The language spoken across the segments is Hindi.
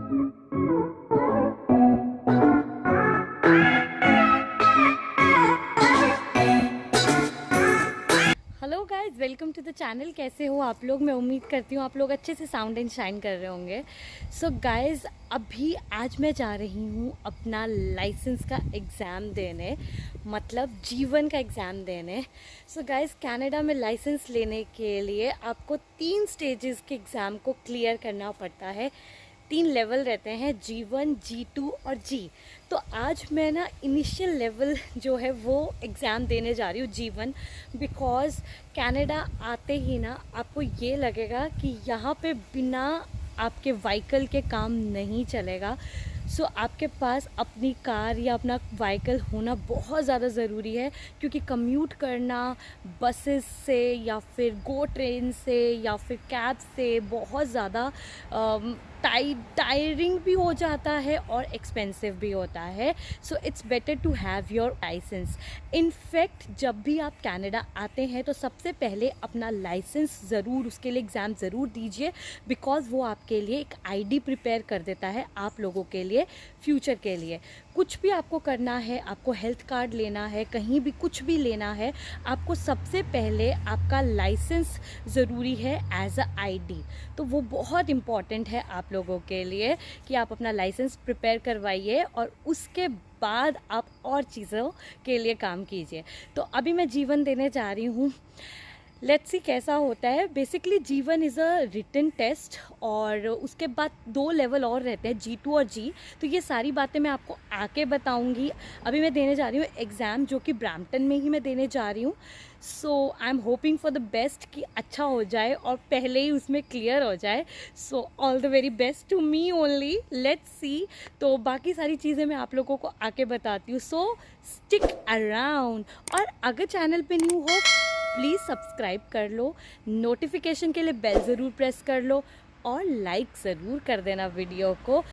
Hello guys, welcome to the channel. कैसे हो आप लोग? मैं उम्मीद करती हूँ आप लोग अच्छे से साउंड एंड शाइन कर रहे होंगे। सो गाइस, अभी आज मैं जा रही हूँ अपना लाइसेंस का एग्ज़ाम देने, मतलब जीवन का एग्ज़ाम देने। सो गाइस, कनाडा में लाइसेंस लेने के लिए आपको 3 स्टेजेस के एग्ज़ाम को क्लियर करना पड़ता है। 3 लेवल रहते हैं, G1, G2 और G। तो आज मैं ना इनिशियल लेवल जो है वो एग्ज़ाम देने जा रही हूँ, G1। बिकॉज़ कनाडा आते ही ना आपको ये लगेगा कि यहाँ पे बिना आपके व्हीकल के काम नहीं चलेगा। सो आपके पास अपनी कार या अपना व्हीकल होना बहुत ज़्यादा ज़रूरी है, क्योंकि कम्यूट करना बसेस से या फिर गो ट्रेन से या फिर कैब से बहुत ज़्यादा टायरिंग भी हो जाता है और एक्सपेंसिव भी होता है। So it's better to have your licence. In fact जब भी आप कनाडा आते हैं तो सबसे पहले अपना लाइसेंस ज़रूर, उसके लिए एग्ज़ाम ज़रूर दीजिए, बिकॉज़ वो आपके लिए एक आईडी प्रिपेयर कर देता है आप लोगों के लिए, फ्यूचर के लिए। कुछ भी आपको करना है, आपको हेल्थ कार्ड लेना है, कहीं भी कुछ भी लेना है, आपको सबसे पहले आपका लाइसेंस ज़रूरी है एज अ आईडी। तो वो बहुत इम्पॉर्टेंट है आप लोगों के लिए कि आप अपना लाइसेंस प्रिपेयर करवाइए और उसके बाद आप और चीज़ों के लिए काम कीजिए। तो अभी मैं जीवन देने जा रही हूँ, लेट्स सी कैसा होता है। बेसिकली जीवन इज़ अ रिटन टेस्ट और उसके बाद 2 लेवल और रहते हैं, G2 और G। तो ये सारी बातें मैं आपको आके बताऊंगी। अभी मैं देने जा रही हूँ एग्ज़ाम, जो कि ब्रैम्पटन में ही मैं देने जा रही हूँ। So I am hoping for the best कि अच्छा हो जाए और पहले ही उसमें क्लियर हो जाए। So all the very best to me only, let's see. तो बाकी सारी चीज़ें मैं आप लोगों को आके बताती हूँ। सो स्टिक अराउंड, और अगर चैनल पे न्यू हो प्लीज़ सब्सक्राइब कर लो, नोटिफिकेशन के लिए बेल ज़रूर प्रेस कर लो और लाइक ज़रूर कर देना वीडियो को।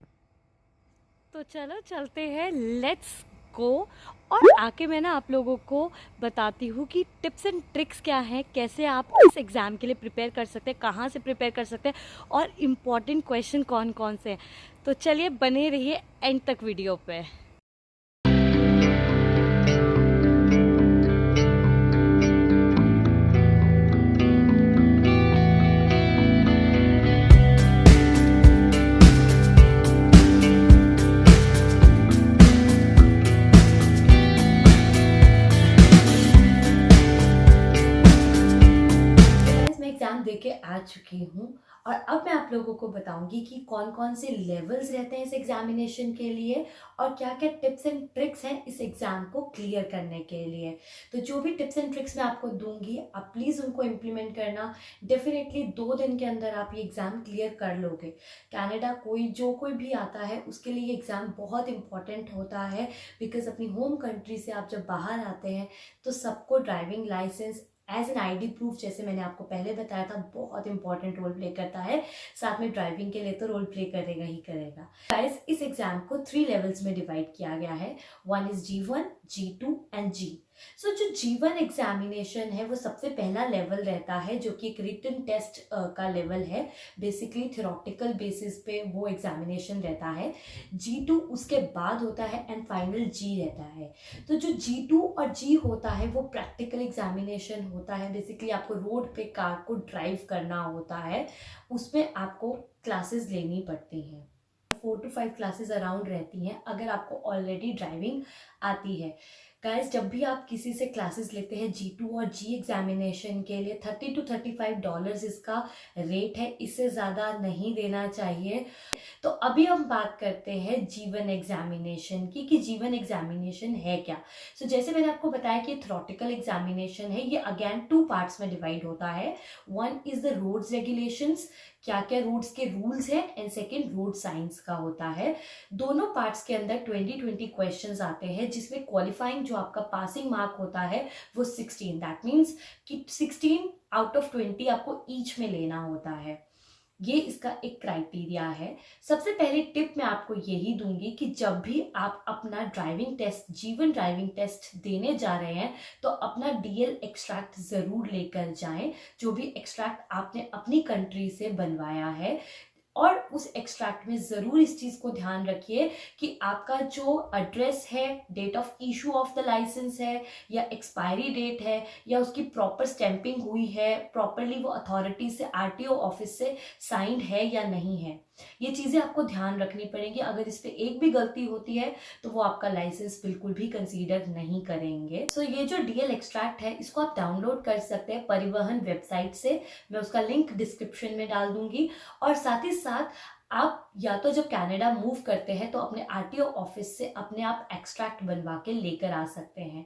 तो चलो चलते हैं, लेट्स गो। और आके मैं ना आप लोगों को बताती हूँ कि टिप्स एंड ट्रिक्स क्या हैं, कैसे आप इस एग्ज़ाम के लिए प्रिपेयर कर सकते हैं, कहाँ से प्रिपेयर कर सकते हैं और इम्पॉर्टेंट क्वेश्चन कौन कौन से हैं। तो चलिए बने रहिए एंड तक वीडियो पे। मैं एग्ज़ाम दे के आ चुकी हूँ और अब मैं आप लोगों को बताऊंगी कि कौन कौन से लेवल्स रहते हैं इस एग्जामिनेशन के लिए और क्या क्या टिप्स एंड ट्रिक्स हैं इस एग्ज़ाम को क्लियर करने के लिए। तो जो भी टिप्स एंड ट्रिक्स मैं आपको दूंगी, आप प्लीज़ उनको इम्प्लीमेंट करना। डेफिनेटली 2 दिन के अंदर आप ये एग्ज़ाम क्लियर कर लोगे। कनाडा कोई भी आता है उसके लिए ये एग्ज़ाम बहुत इंपॉर्टेंट होता है, बिकॉज अपनी होम कंट्री से आप जब बाहर आते हैं तो सबको driving licence as an ID proof, जैसे मैंने आपको पहले बताया था, बहुत इंपॉर्टेंट रोल प्ले करता है। साथ में ड्राइविंग के लिए तो रोल प्ले करेगा ही करेगा। गाइस, इस एग्जाम को 3 लेवल्स में डिवाइड किया गया है। 1 is G1, G2 and G। सो जो G1 एग्जामिनेशन है वो सबसे पहला लेवल रहता है, जो कि एक रिटन टेस्ट का लेवल है। बेसिकली थ्योरेटिकल बेसिस पे वो एग्जामिनेशन रहता है। G2 उसके बाद होता है एंड फाइनल G रहता है। तो जो G2 और G होता है वो प्रैक्टिकल एग्जामिनेशन होता है। बेसिकली आपको रोड पे कार को ड्राइव करना होता है, उसमें आपको क्लासेस लेनी पड़ती हैं। 4 to 5 क्लासेस अराउंड रहती हैं अगर आपको ऑलरेडी ड्राइविंग आती है। गाइस, जब भी आप किसी से क्लासेस लेते हैं G2 और G एग्जामिनेशन के लिए, $30 to $35 इसका रेट है, इससे ज़्यादा नहीं देना चाहिए। तो अभी हम बात करते हैं जीवन एग्जामिनेशन की, कि जीवन एग्जामिनेशन है क्या। सो जैसे मैंने आपको बताया कि थ्योरेटिकल एग्जामिनेशन है, ये अगेन 2 पार्ट्स में डिवाइड होता है। 1 इज द रोड्स रेगुलेशंस, क्या क्या रोड्स के रूल्स हैं, एंड सेकेंड रोड साइंस का होता है। दोनों पार्ट्स के अंदर 20 क्वेश्चंस आते हैं, जिसमें क्वालिफाइंग जो आपका पासिंग मार्क होता है वो 16। दैट मीन्स कि 16 आउट ऑफ 20 आपको ईच में लेना होता है। ये इसका एक क्राइटेरिया है। सबसे पहली टिप मैं आपको यही दूंगी कि जब भी आप अपना ड्राइविंग टेस्ट, जीवन ड्राइविंग टेस्ट देने जा रहे हैं, तो अपना डीएल एक्सट्रैक्ट जरूर लेकर जाएं। जो भी एक्सट्रैक्ट आपने अपनी कंट्री से बनवाया है, और उस एक्सट्रैक्ट में ज़रूर इस चीज़ को ध्यान रखिए कि आपका जो एड्रेस है, date of issue of the licence है, या एक्सपायरी डेट है, या उसकी प्रॉपर स्टैंपिंग हुई है, प्रॉपरली वो अथॉरिटी से, आरटीओ ऑफिस से साइंड है या नहीं है। ये चीज़ें आपको ध्यान रखनी पड़ेंगी। अगर इस पे एक भी गलती होती है तो वो आपका लाइसेंस बिल्कुल भी कंसीडर नहीं करेंगे। सो ये जो डीएल एक्सट्रैक्ट है इसको आप डाउनलोड कर सकते हैं परिवहन वेबसाइट से, मैं उसका लिंक डिस्क्रिप्शन में डाल दूंगी। और साथ ही साथ आप या तो जब कनाडा मूव करते हैं तो अपने आरटीओ ऑफिस से अपने आप एक्सट्रैक्ट बनवा के लेकर आ सकते हैं।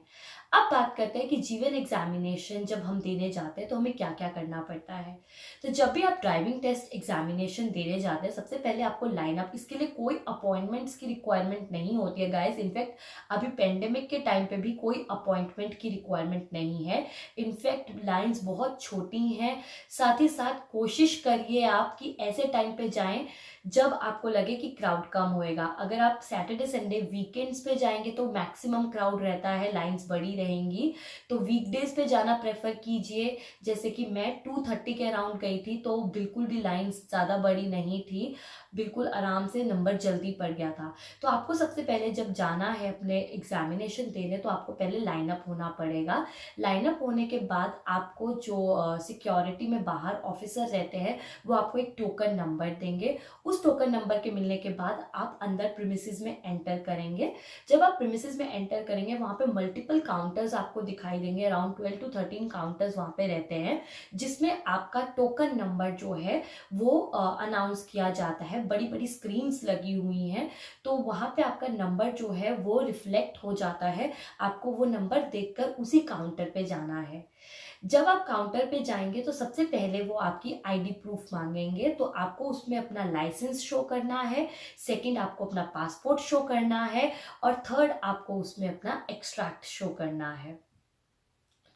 अब बात करते हैं कि जीवन एग्जामिनेशन जब हम देने जाते हैं तो हमें क्या क्या करना पड़ता है। तो जब भी आप ड्राइविंग टेस्ट एग्जामिनेशन देने जाते हैं सबसे पहले आपको लाइन अप, इसके लिए कोई अपॉइंटमेंट्स की रिक्वायरमेंट नहीं होती है गाइस। इनफैक्ट अभी पेंडेमिक के टाइम पे भी कोई अपॉइंटमेंट की रिक्वायरमेंट नहीं है। इनफैक्ट लाइंस बहुत छोटी हैं। साथ ही साथ कोशिश करिए आप कि ऐसे टाइम पे जाएं जब आपको लगे कि क्राउड कम होएगा। अगर आप सैटरडे संडे वीकेंड्स पे जाएंगे तो मैक्सिमम क्राउड रहता है, लाइंस बड़ी रहेंगी। तो वीकडेज पे जाना प्रेफर कीजिए। जैसे कि मैं 2:30 के अराउंड गई थी तो बिल्कुल भी लाइंस ज़्यादा बड़ी नहीं थी, बिल्कुल आराम से नंबर जल्दी पड़ गया था। तो आपको सबसे पहले जब जाना है अपने एग्जामिनेशन देने तो आपको पहले लाइनअप होना पड़ेगा। लाइनअप होने के बाद आपको जो सिक्योरिटी में बाहर ऑफिसर रहते हैं वो आपको एक टोकन नंबर देंगे। उस टोकन नंबर के मिलने के बाद आप अंदर प्रीमिसेस में एंटर करेंगे। जब आप प्रीमिसेस में एंटर करेंगे वहाँ पे मल्टीपल काउंटर्स आपको दिखाई देंगे, अराउंड 12 to 13 काउंटर्स वहाँ पे रहते हैं जिसमें आपका टोकन नंबर जो है वो अनाउंस किया जाता है। बड़ी बड़ी स्क्रीन्स लगी हुई हैं तो वहाँ पे आपका नंबर जो है वो रिफ्लेक्ट हो जाता है। आपको वो नंबर देखकर उसी काउंटर पे जाना है। जब आप काउंटर पे जाएंगे तो सबसे पहले वो आपकी आईडी प्रूफ मांगेंगे, तो आपको उसमें अपना लाइसेंस शो करना है। सेकंड आपको अपना पासपोर्ट शो करना है और थर्ड आपको उसमें अपना एक्सट्रैक्ट शो करना है।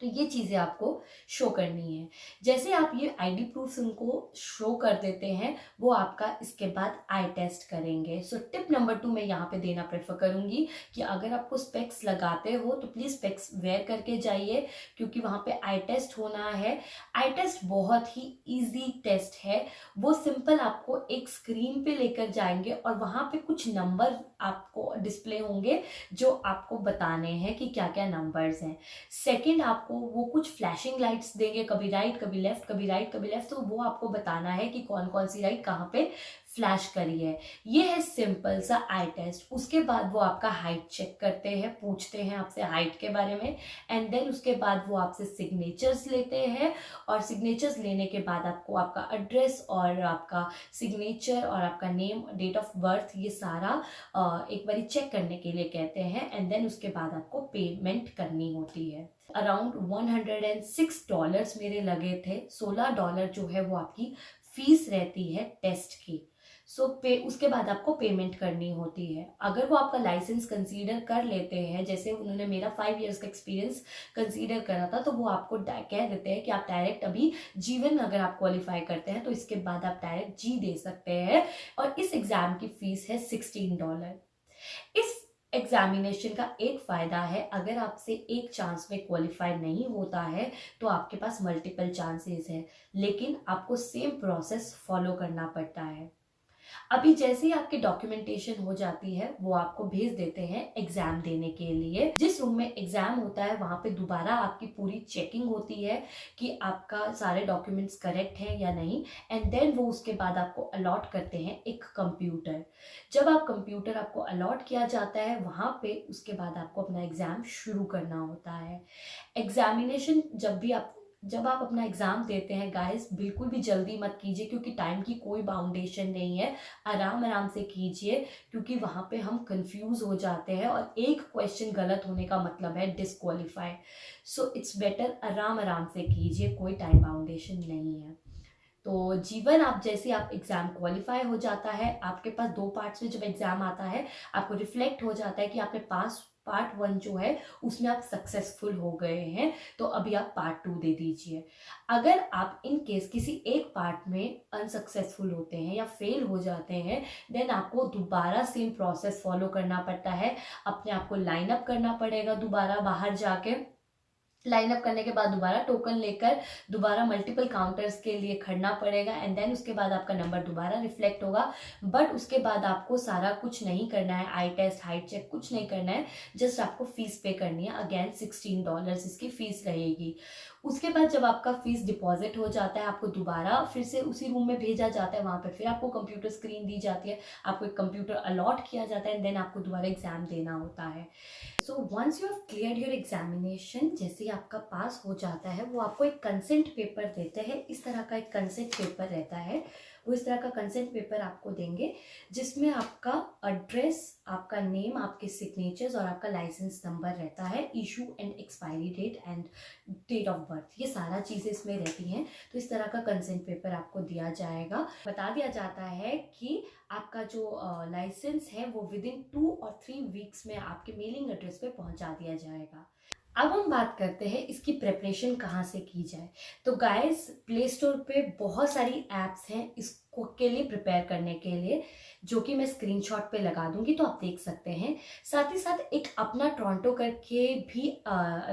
तो ये चीज़ें आपको शो करनी है। जैसे आप ये आईडी प्रूफ उनको शो कर देते हैं वो आपका इसके बाद आई टेस्ट करेंगे। सो टिप नंबर 2 मैं यहाँ पे देना प्रेफर करूँगी कि अगर आपको स्पेक्स लगाते हो तो प्लीज़ स्पेक्स वेयर करके जाइए क्योंकि वहाँ पे आई टेस्ट होना है। आई टेस्ट बहुत ही ईजी टेस्ट है। वो सिंपल आपको एक स्क्रीन पे लेकर जाएंगे और वहाँ पे कुछ नंबर आपको डिस्प्ले होंगे जो आपको बताने हैं कि क्या क्या नंबर्स हैं। सेकंड आपको वो कुछ फ्लैशिंग लाइट्स देंगे, कभी राइट कभी लेफ्ट, कभी राइट कभी लेफ्ट, तो वो आपको बताना है कि कौन कौन सी लाइट कहाँ पे फ्लैश करी है। ये है सिंपल सा आई टेस्ट। उसके बाद वो आपका हाइट चेक करते हैं, पूछते हैं आपसे हाइट के बारे में एंड देन उसके बाद वो आपसे सिग्नेचर्स लेते हैं और सिग्नेचर्स लेने के बाद आपको आपका एड्रेस और आपका सिग्नेचर और आपका नेम, डेट ऑफ बर्थ, ये सारा एक बारी चेक करने के लिए कहते हैं एंड देन उसके बाद आपको पेमेंट करनी होती है। अराउंड $106 मेरे लगे थे। $16 जो है वो आपकी फीस रहती है टेस्ट की। उसके बाद आपको पेमेंट करनी होती है। अगर वो आपका लाइसेंस कंसीडर कर लेते हैं, जैसे उन्होंने मेरा 5 इयर्स का एक्सपीरियंस कंसीडर करा था, तो वो आपको कह देते हैं कि आप डायरेक्ट अभी जीवन अगर आप क्वालिफाई करते हैं तो इसके बाद आप डायरेक्ट जी दे सकते हैं। और इस एग्जाम की फीस है $16। इस एग्जामिनेशन का एक फायदा है, अगर आपसे एक चांस में क्वालिफाई नहीं होता है तो आपके पास मल्टीपल चांसेस है, लेकिन आपको सेम प्रोसेस फॉलो करना पड़ता है। अभी जैसे ही आपकी डॉक्यूमेंटेशन हो जाती है वो आपको भेज देते हैं एग्जाम देने के लिए। जिस रूम में एग्जाम होता है वहां पे दोबारा आपकी पूरी चेकिंग होती है कि आपका सारे डॉक्यूमेंट्स करेक्ट हैं या नहीं एंड देन वो उसके बाद आपको अलॉट करते हैं एक कंप्यूटर। जब आप कंप्यूटर आपको अलॉट किया जाता है वहां पे उसके बाद आपको अपना एग्जाम शुरू करना होता है। एग्जामिनेशन जब आप अपना एग्जाम देते हैं गाइस, बिल्कुल भी जल्दी मत कीजिए क्योंकि टाइम की कोई बाउंडेशन नहीं है। आराम आराम से कीजिए क्योंकि वहाँ पे हम कंफ्यूज हो जाते हैं और एक क्वेश्चन गलत होने का मतलब है डिस्क्वालीफाई। सो इट्स बेटर आराम आराम से कीजिए, कोई टाइम बाउंडेशन नहीं है। तो जीवन आप जैसे आप एग्जाम क्वालिफाई हो जाता है, आपके पास 2 पार्ट्स में जब एग्जाम आता है आपको रिफ्लेक्ट हो जाता है कि आपने पार्ट 1 जो है उसमें आप सक्सेसफुल हो गए हैं, तो अभी आप पार्ट 2 दे दीजिए। अगर आप इन केस किसी एक पार्ट में अनसक्सेसफुल होते हैं या फेल हो जाते हैं देन आपको दोबारा सेम प्रोसेस फॉलो करना पड़ता है। अपने आप को लाइन अप करना पड़ेगा दोबारा बाहर जाके लाइन अप करने के बाद दोबारा टोकन लेकर दोबारा मल्टीपल काउंटर्स के लिए खड़ना पड़ेगा एंड देन उसके बाद आपका नंबर दोबारा रिफ्लेक्ट होगा। बट उसके बाद आपको सारा कुछ नहीं करना है, आई टेस्ट, हाइट चेक कुछ नहीं करना है, जस्ट आपको फीस पे करनी है। अगेन $16 इसकी फीस रहेगी। उसके बाद जब आपका फीस डिपॉजिट हो जाता है, आपको दोबारा फिर से उसी रूम में भेजा जाता है, वहाँ पे फिर आपको कंप्यूटर स्क्रीन दी जाती है, आपको एक कंप्यूटर अलॉट किया जाता है एंड देन आपको दोबारा एग्जाम देना होता है। So once you have clear your examination, जैसे ही आपका पास हो जाता है, वो आपको एक कंसेंट पेपर देते हैं। इस तरह का एक कंसेंट पेपर रहता है, वो इस तरह का कंसेंट पेपर आपको देंगे जिसमें आपका एड्रेस, आपका नेम, आपके सिग्नेचर्स और आपका लाइसेंस नंबर रहता है, issue and expiry date and date of birth, ये सारा चीज़ें इसमें रहती हैं। तो इस तरह का कंसेंट पेपर आपको दिया जाएगा। बता दिया जाता है कि आपका जो लाइसेंस है वो विदिन 2 और 3 वीक्स में आपके मेलिंग एड्रेस पे पहुंचा दिया जाएगा। अब हम बात करते हैं इसकी प्रिपरेशन कहाँ से की जाए। तो गाइस, प्ले स्टोर पे बहुत सारी ऐप्स हैं इसको के लिए प्रिपेयर करने के लिए, जो कि मैं स्क्रीनशॉट पे लगा दूंगी तो आप देख सकते हैं। साथ ही साथ एक अपना टोरंटो करके भी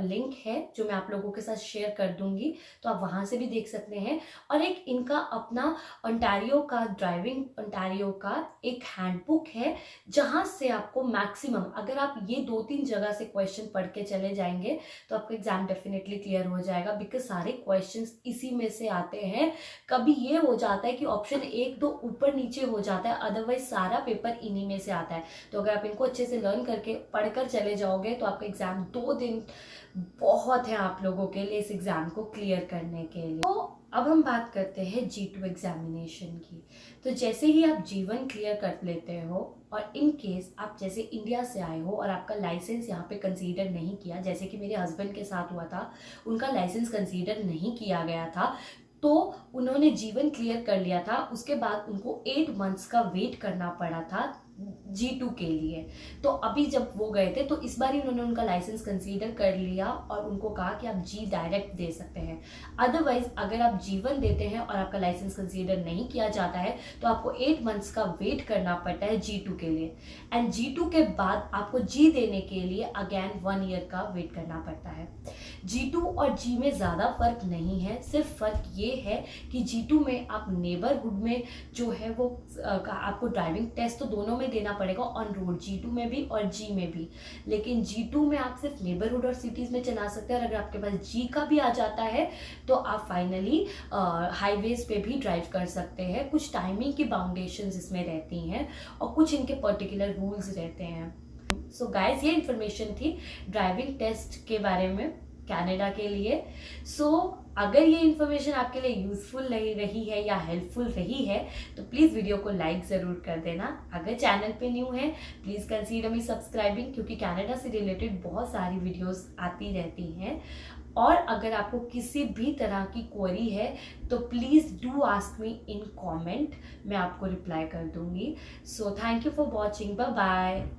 लिंक है जो मैं आप लोगों के साथ शेयर कर दूंगी, तो आप वहाँ से भी देख सकते हैं। और एक इनका अपना ओंटारियो का, ड्राइविंग ओंटारियो का एक हैंडबुक है, जहाँ से आपको मैक्सिमम, अगर आप ये 2-3 जगह से क्वेश्चन पढ़ के चले जाएंगे तो आपका एग्जाम डेफिनेटली क्लियर हो जाएगा, बिकॉज सारे क्वेश्चंस इसी में से आते हैं। कभी ये हो जाता है कि ऑप्शन 1-2 ऊपर नीचे हो जाता है, अदरवाइज सारा पेपर इन्हीं में से आता है। तो अगर आप इनको अच्छे से लर्न करके पढ़कर चले जाओगे तो आपका एग्जाम 2 दिन बहुत है आप लोगों के लिए इस एग्जाम को क्लियर करने के लिए। तो अब हम बात करते हैं G2 एग्जामिनेशन की। तो जैसे ही आप G1 क्लियर कर लेते हो और इन केस आप जैसे इंडिया से आए हो और आपका लाइसेंस यहाँ पे कंसीडर नहीं किया, जैसे कि मेरे हस्बैंड के साथ हुआ था, उनका लाइसेंस कंसीडर नहीं किया गया था, तो उन्होंने G1 क्लियर कर लिया था, उसके बाद उनको 8 मंथ्स का वेट करना पड़ा था G2 के लिए। तो अभी जब वो गए थे तो इस बार ही उन्होंने उनका लाइसेंस कंसीडर कर लिया और उनको कहा कि आप G डायरेक्ट दे सकते हैं। अदरवाइज अगर आप G1 देते हैं और आपका लाइसेंस कंसीडर नहीं किया जाता है तो आपको 8 मंथ्स का वेट करना पड़ता है G2 के लिए, एंड G2 के बाद आपको G देने के लिए अगेन 1 ईयर का वेट करना पड़ता है। G2 और G में ज़्यादा फर्क नहीं है, सिर्फ फर्क ये है कि G2 में आप नेबरहुड में जो है वो आपको ड्राइविंग टेस्ट तो दोनों में देना पड़ेगा, ऑन रोड G2 में भी और G में भी, लेकिन G2 में आप सिर्फ नेबरहुड और सिटीज़ में चला सकते हैं। और अगर आपके पास G का भी आ जाता है तो आप फाइनली हाईवेज पे भी ड्राइव कर सकते हैं। कुछ टाइमिंग की बाउंडेशंस इसमें रहती हैं और कुछ इनके पर्टिकुलर रूल्स रहते हैं। सो गाइज, ये इन्फॉर्मेशन थी ड्राइविंग टेस्ट के बारे में कनाडा के लिए। सो अगर ये इन्फॉर्मेशन आपके लिए यूजफुल रही है या हेल्पफुल रही है तो प्लीज़ वीडियो को लाइक ज़रूर कर देना। अगर चैनल पे न्यू है प्लीज़ कंसीडर मी सब्सक्राइबिंग, क्योंकि कनाडा से रिलेटेड बहुत सारी वीडियोस आती रहती हैं। और अगर आपको किसी भी तरह की क्वेरी है तो please do ask me in comment, मैं आपको रिप्लाई कर दूंगी। So thank you for watching, bye bye.